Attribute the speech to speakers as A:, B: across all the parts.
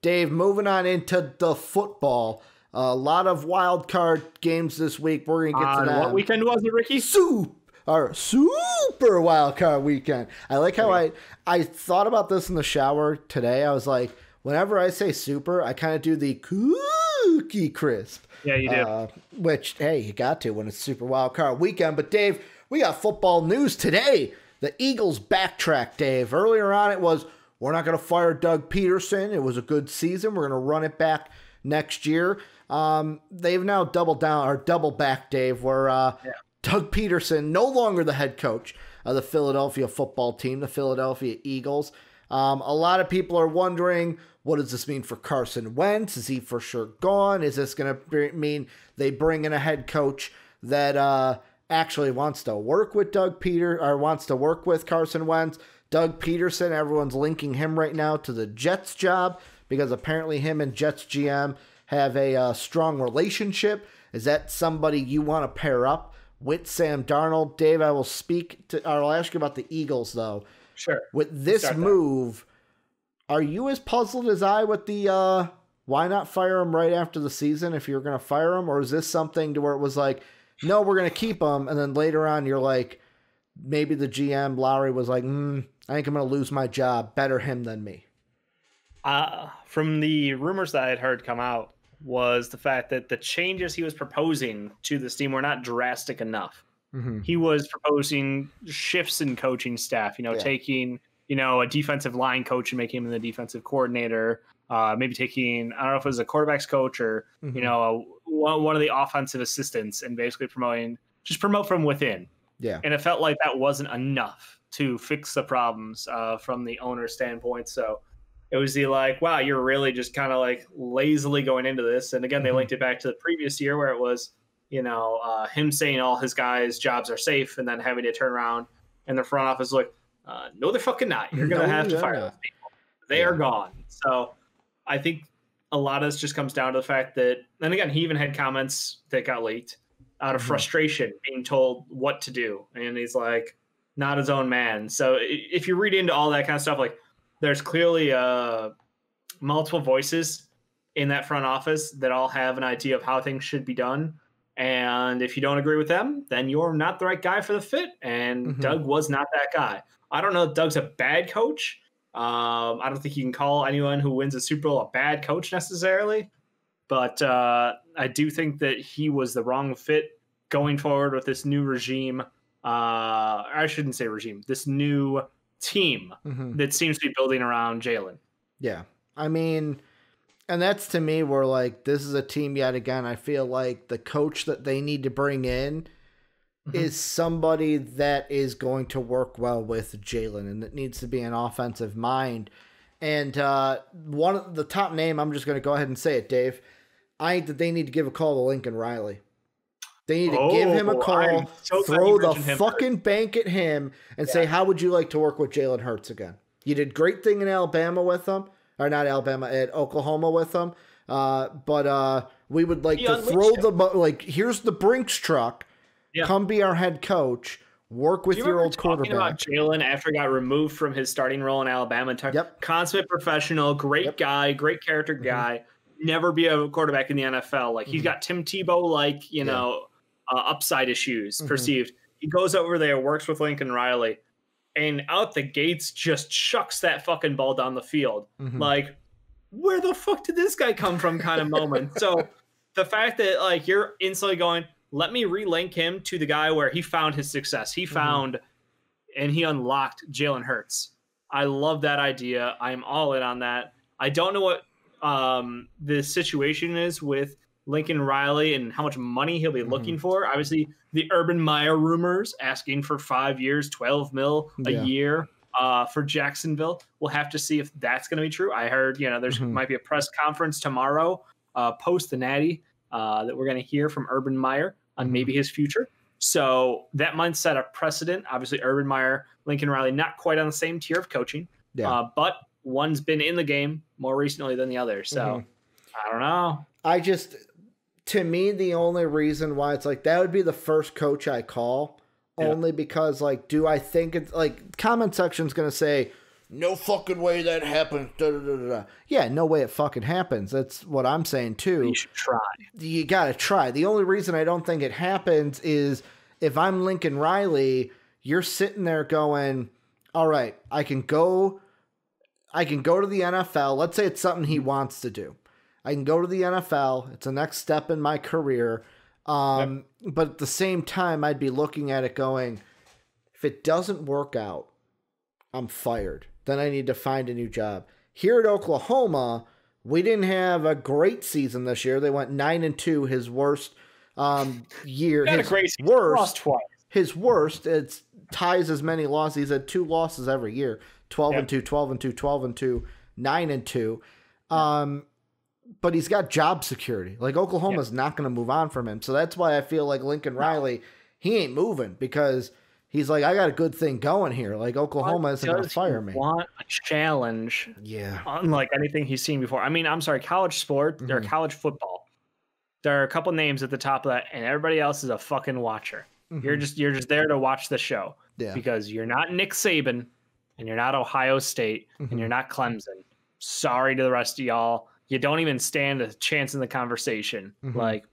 A: Dave, moving on into the football. A lot of wild card games this week. We're going to get to that.
B: What weekend was it, Ricky?
A: Super wild card weekend. I like how I thought about this in the shower today. I was like, whenever I say super, I kind of do the cookie crisp.
B: Yeah, you do.
A: Which, hey, you got to when it's super wild card weekend. But Dave, we got football news today. The Eagles backtrack, Dave. Earlier on it was, we're not going to fire Doug Pederson. It was a good season. We're going to run it back next year. They've now double back, Dave, where Doug Pederson, no longer the head coach of the Philadelphia football team, the Philadelphia Eagles. A lot of people are wondering, what does this mean for Carson Wentz? Is he for sure gone? Is this going to mean they bring in a head coach that actually wants to work with wants to work with Carson Wentz? Doug Pederson, everyone's linking him right now to the Jets job because apparently him and Jets GM have a strong relationship. Is that somebody you want to pair up with Sam Darnold? Dave, I'll ask you about the Eagles, though.
B: Sure.
A: With this move, are you as puzzled as I with the why not fire him right after the season if you're going to fire him? Or is this something to where it was like, no, we're going to keep him, and then later on you're like, maybe the GM, Lowry, was like, I think I'm going to lose my job. Better him than me.
B: From the rumors that I had heard come out was the fact that the changes he was proposing to this team were not drastic enough.
A: Mm-hmm.
B: He was proposing shifts in coaching staff, taking, a defensive line coach and making him the defensive coordinator, maybe taking, I don't know if it was a quarterback's coach or, one of the offensive assistants and basically promote from within.
A: Yeah.
B: And it felt like that wasn't enough to fix the problems from the owner's standpoint. So it was wow, you're really just kind of lazily going into this. And again, they linked it back to the previous year where it was, him saying all his guys' jobs are safe and then having to turn around and the front office no, they're fucking not. You're going to have to fire those people. They are gone. So I think a lot of this just comes down to the fact that, and again, he even had comments that got leaked out of frustration, being told what to do. And he's not his own man. So if you read into all that kind of stuff, there's clearly multiple voices in that front office that all have an idea of how things should be done. And if you don't agree with them, then you're not the right guy for the fit. And Doug was not that guy. I don't know if Doug's a bad coach. I don't think you can call anyone who wins a Super Bowl a bad coach necessarily. But I do think that he was the wrong fit going forward with this new regime. I shouldn't say regime. This new team that seems to be building around Jalen.
A: Yeah. I mean, and that's to me where this is a team yet again. I feel like the coach that they need to bring in is somebody that is going to work well with Jalen and that needs to be an offensive mind. And one of the top name, I'm just going to go ahead and say it, Dave. I think that they need to give a call to Lincoln Riley. They need to give him a call, throw the fucking bank at him, and say, how would you like to work with Jalen Hurts again? You did great thing in Alabama with him. Or not Alabama, at Oklahoma with him. But we would like to throw here's the Brinks truck. Yeah. Come be our head coach. Work with your old quarterback.
B: About Jalen after he got removed from his starting role in Alabama. Consummate professional, great guy, great character guy. Never be a quarterback in the NFL. He's got Tim Tebow, upside issues perceived. He goes over there, works with Lincoln Riley, and out the gates just chucks that fucking ball down the field. Where the fuck did this guy come from kind of moment. So the fact that you're instantly going, let me relink him to the guy where he found his success. He found and he unlocked Jalen Hurts. I love that idea. I'm all in on that. I don't know what the situation is with Lincoln Riley and how much money he'll be looking for. Obviously, the Urban Meyer rumors asking for 5 years, $12 million a year for Jacksonville. We'll have to see if that's going to be true. I heard, there's might be a press conference tomorrow post the Natty that we're going to hear from Urban Meyer on maybe his future. So that might set a precedent. Obviously, Urban Meyer, Lincoln Riley, not quite on the same tier of coaching, but one's been in the game more recently than the other. So I don't know.
A: To me, the only reason why it's that would be the first coach I call, only because do I think it's comment section's going to say no fucking way that happens. Da, da, da, da. Yeah, no way it fucking happens. That's what I'm saying too.
B: You should try.
A: You gotta try. The only reason I don't think it happens is if I'm Lincoln Riley, you're sitting there going, all right, I can go to the NFL. Let's say it's something he wants to do. I can go to the NFL. It's the next step in my career. But at the same time, I'd be looking at it going, if it doesn't work out, I'm fired. Then I need to find a new job. Here at Oklahoma, we didn't have a great season this year. They went 9-2, his worst year. His worst. It's ties as many losses. He's had 2 losses every year. 12-2, 12-2, 12-2, 9-2. But he's got job security. Like, Oklahoma's not going to move on from him. So that's why I feel like Lincoln Riley, he ain't moving because he's like, I got a good thing going here. Like, Oklahoma isn't going to fire me.
B: Want a challenge.
A: Yeah.
B: Unlike anything he's seen before. I mean, I'm sorry, college sport, or college football. There are a couple names at the top of that, and everybody else is a fucking watcher. You're just there to watch the show. Yeah. Because you're not Nick Saban, and you're not Ohio State, and you're not Clemson. Sorry to the rest of y'all. You don't even stand a chance in the conversation. Like,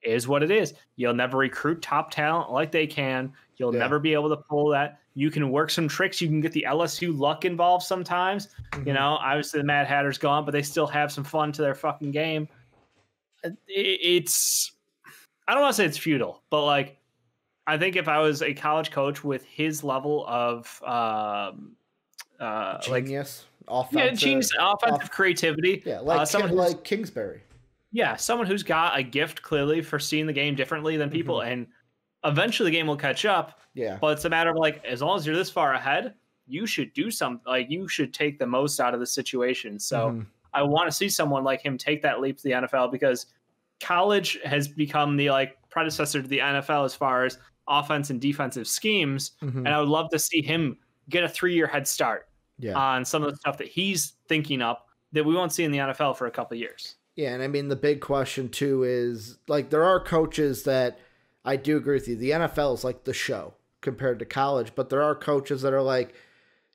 B: is what it is. You'll never recruit top talent like they can. You'll never be able to pull that. You can work some tricks. You can get the LSU luck involved sometimes. You know, obviously the Mad Hatter's gone, but they still have some fun to their fucking game. It's, I don't want to say it's futile, but like, I think if I was a college coach with his level of
A: genius, offensive
B: creativity,
A: like someone like Kingsbury.
B: Yeah, someone who's got a gift clearly for seeing the game differently than people, and eventually the game will catch up. Yeah, but it's a matter of like, as long as you're this far ahead, you should do something. Like, you should take the most out of the situation. So I want to see someone like him take that leap to the NFL, because college has become the like predecessor to the NFL as far as offense and defensive schemes, and I would love to see him get a 3-year head start on some of the stuff that he's thinking up that we won't see in the NFL for a couple of years.
A: Yeah, and I mean, the big question too is, like, there are coaches that I do agree with you. The NFL is like the show compared to college, but there are coaches that are like,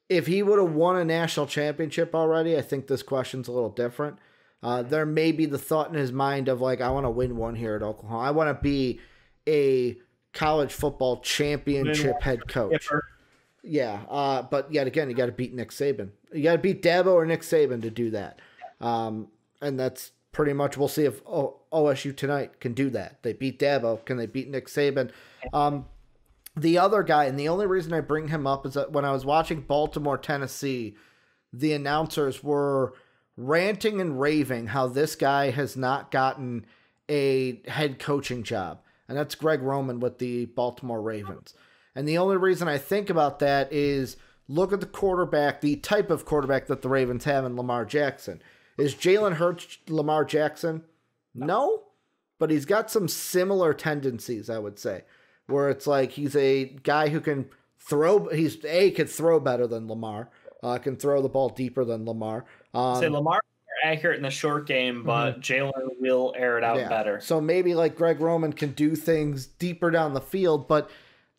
A: if he would have won a national championship already, I think this question's a little different. There may be the thought in his mind of like, I want to win one here at Oklahoma. I want to be a college football championship head coach. Yeah, but yet again, you got to beat Nick Saban. You got to beat Dabo or Nick Saban to do that. And that's pretty much, we'll see if OSU tonight can do that. They beat Dabo. Can they beat Nick Saban? The other guy, and the only reason I bring him up is that when I was watching Baltimore, Tennessee, the announcers were ranting and raving how this guy has not gotten a head coaching job. And that's Greg Roman with the Baltimore Ravens. And the only reason I think about that is look at the quarterback, the type of quarterback that the Ravens have in Lamar Jackson. Is Jalen Hurts Lamar Jackson? No, but he's got some similar tendencies, I would say, where it's like he's a guy who can throw. Could throw better than Lamar, can throw the ball deeper than Lamar.
B: Say Lamar accurate in the short game, but Jalen will air it out better.
A: So maybe like Greg Roman can do things deeper down the field, but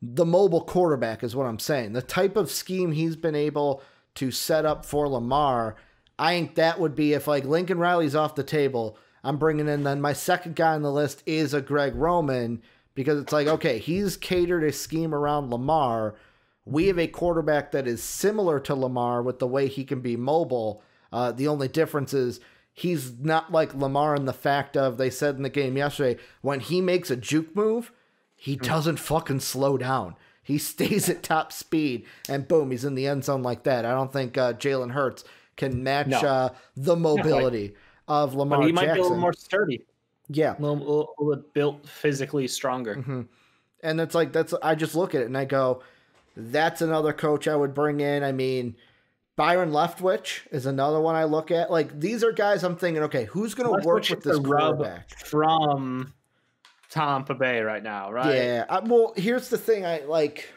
A: the mobile quarterback is what I'm saying. The type of scheme he's been able to set up for Lamar, I think that would be, if like Lincoln Riley's off the table, I'm bringing in, then my second guy on the list is a Greg Roman, because it's like, okay, he's catered a scheme around Lamar. We have a quarterback that is similar to Lamar with the way he can be mobile. The only difference is he's not like Lamar in the fact of, they said in the game yesterday, when he makes a juke move, he doesn't fucking slow down. He stays at top speed, and boom, he's in the end zone like that. I don't think Jalen Hurts can match the mobility of Lamar Jackson.
B: But he might be a little more sturdy.
A: Yeah.
B: A little built physically stronger.
A: And it's like, I just look at it and I go, that's another coach I would bring in. I mean, Byron Leftwich is another one I look at. Like, these are guys I'm thinking, okay, who's going to work with this quarterback?
B: From Tampa Bay right now, right?
A: Yeah. Well, here's the thing. I like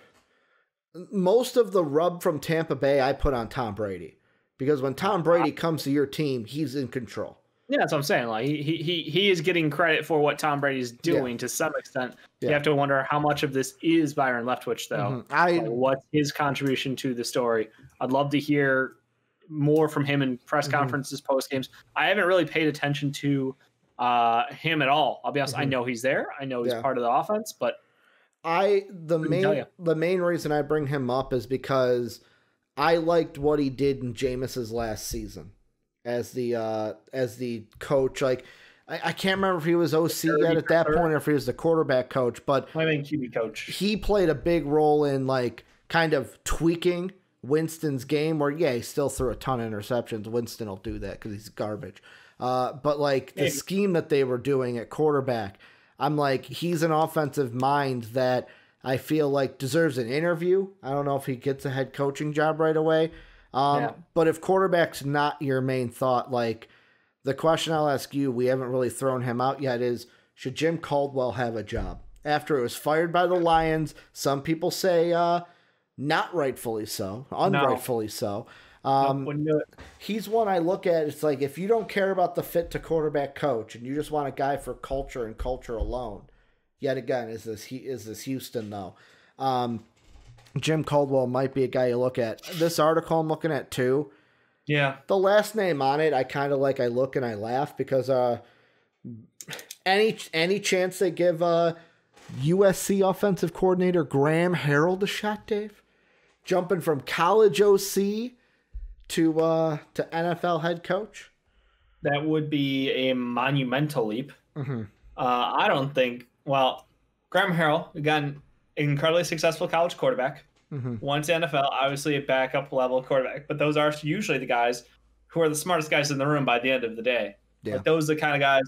A: most of the rub from Tampa Bay I put on Tom Brady, because when Tom Brady comes to your team, he's in control.
B: Yeah, that's what I'm saying. Like he is getting credit for what Tom Brady's doing to some extent. You have to wonder how much of this is Byron Leftwich, though. What's his contribution to the story? I'd love to hear more from him in press conferences, post games. I haven't really paid attention to him at all. I'll be honest. I know he's there. I know he's part of the offense, but
A: the main reason I bring him up is because I liked what he did in Jameis's last season as the coach. Like, I can't remember if he was OC yet at that point or if he was the quarterback coach, but
B: I think QB coach.
A: He played a big role in like kind of tweaking Winston's game. Where he still threw a ton of interceptions. Winston will do that because he's garbage. But like the scheme that they were doing at quarterback, I'm like, he's an offensive mind that I feel like deserves an interview. I don't know if he gets a head coaching job right away. But if quarterback's not your main thought, like the question I'll ask you, we haven't really thrown him out yet, is should Jim Caldwell have a job? After it was fired by the Lions, some people say not rightfully so, unrightfully so. He's one I look at. It's like, if you don't care about the fit to quarterback coach and you just want a guy for culture and culture alone, yet again, is this Houston though? Jim Caldwell might be a guy you look at. This article I'm looking at too.
B: Yeah.
A: The last name on it, I kind of like. I look and I laugh because any chance they give USC offensive coordinator Graham Harrell a shot, Dave, jumping from college OC to NFL head coach,
B: that would be a monumental leap. I don't think. Well, Graham Harrell, again, incredibly successful college quarterback. Once NFL, obviously a backup level quarterback, but those are usually the guys who are the smartest guys in the room by the end of the day. Yeah. Like, those are the kind of guys,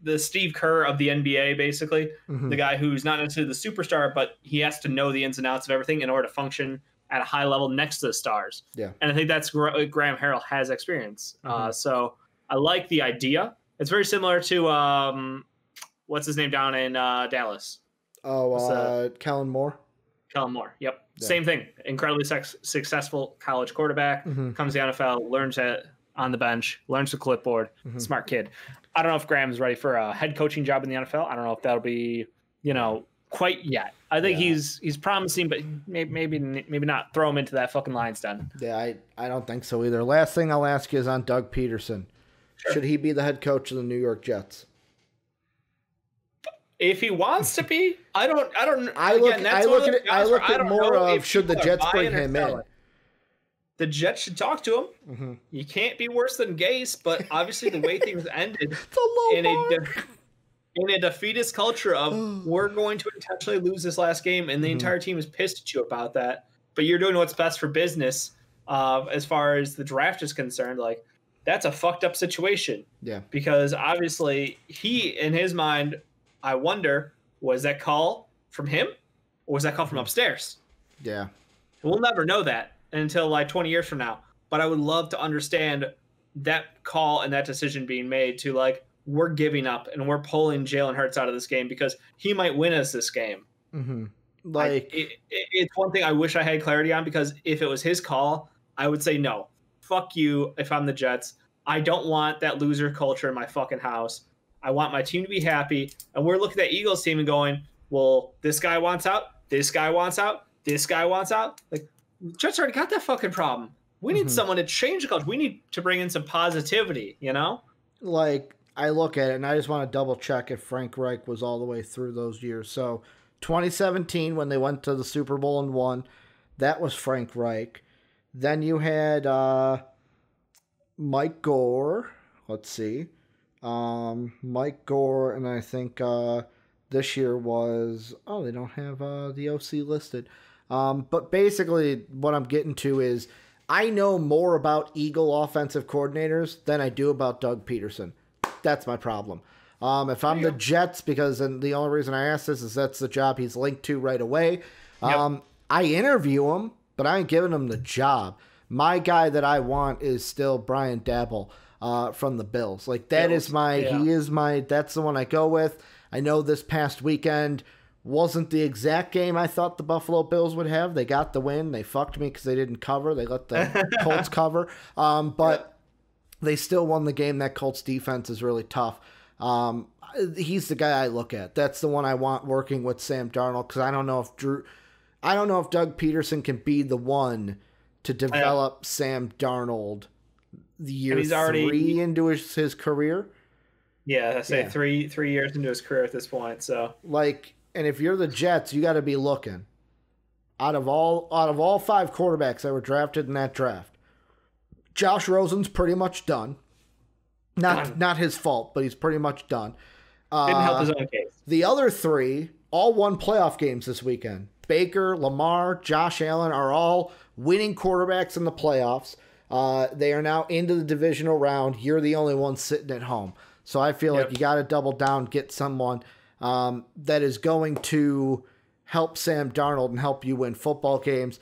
B: the Steve Kerr of the NBA, basically, the guy who's not necessarily the superstar, but he has to know the ins and outs of everything in order to function at a high level next to the stars. Yeah. And I think that's Graham Harrell has experience. So I like the idea. It's very similar to what's his name down in Dallas?
A: Kellen Moore.
B: Kellen Moore. Yep. Yeah. Same thing. Incredibly successful college quarterback. Comes to the NFL, learns on the bench, learns the clipboard. Smart kid. I don't know if Graham's ready for a head coaching job in the NFL. I don't know if that'll be, quite yet. I think he's promising, but maybe not. Throw him into that fucking lion's den.
A: Yeah, I don't think so either. Last thing I'll ask you is on Doug Pederson. Sure. Should he be the head coach of the New York Jets?
B: If he wants to be, I look
A: at more of should the Jets bring him in.
B: The Jets should talk to him. You can't be worse than Gase, but obviously the way things ended in a defeatist culture of we're going to intentionally lose this last game, and the entire team is pissed at you about that. But you're doing what's best for business as far as the draft is concerned. Like, that's a fucked up situation. Yeah. Because obviously he, in his mind, I wonder, was that call from him or was that call from upstairs?
A: Yeah.
B: We'll never know that until like 20 years from now. But I would love to understand that call and that decision being made to like, we're giving up and we're pulling Jalen Hurts out of this game because he might win us this game. It's one thing I wish I had clarity on, because if it was his call, I would say no. Fuck you if I'm the Jets. I don't want that loser culture in my fucking house. I want my team to be happy. And we're looking at the Eagles team and going, well, this guy wants out. This guy wants out. This guy wants out. Like, Jets already got that fucking problem. We need someone to change the culture. We need to bring in some positivity,
A: Like, I look at it and I just want to double check if Frank Reich was all the way through those years. So 2017, when they went to the Super Bowl and won, that was Frank Reich. Then you had Mike Gore. Let's see. Mike Gore, and I think this year was, they don't have the OC listed. But basically what I'm getting to is I know more about Eagle offensive coordinators than I do about Doug Pederson. That's my problem. If I'm the Jets, because and the only reason I ask this is that's the job he's linked to right away. I interview him, but I ain't giving him the job. My guy that I want is still Brian Dabble from the Bills. Like, that is that's the one I go with. I know this past weekend wasn't the exact game I thought the Buffalo Bills would have. They got the win. They fucked me because they didn't cover. They let the Colts cover. But they still won the game. That Colts defense is really tough. He's the guy I look at. That's the one I want working with Sam Darnold, because I don't know if Doug Pederson can be the one to develop Sam Darnold year 3 into his career.
B: Yeah, I say 3 years into his career at this point. So
A: and if you're the Jets, you got to be looking. Out of all 5 quarterbacks that were drafted in that draft, Josh Rosen's pretty much done. Not his fault, but he's pretty much done.
B: Didn't help his own case.
A: The other 3 all won playoff games this weekend. Baker, Lamar, Josh Allen are all winning quarterbacks in the playoffs. They are now into the divisional round. You're the only one sitting at home. So I feel like you got to double down, get someone that is going to help Sam Darnold and help you win football games.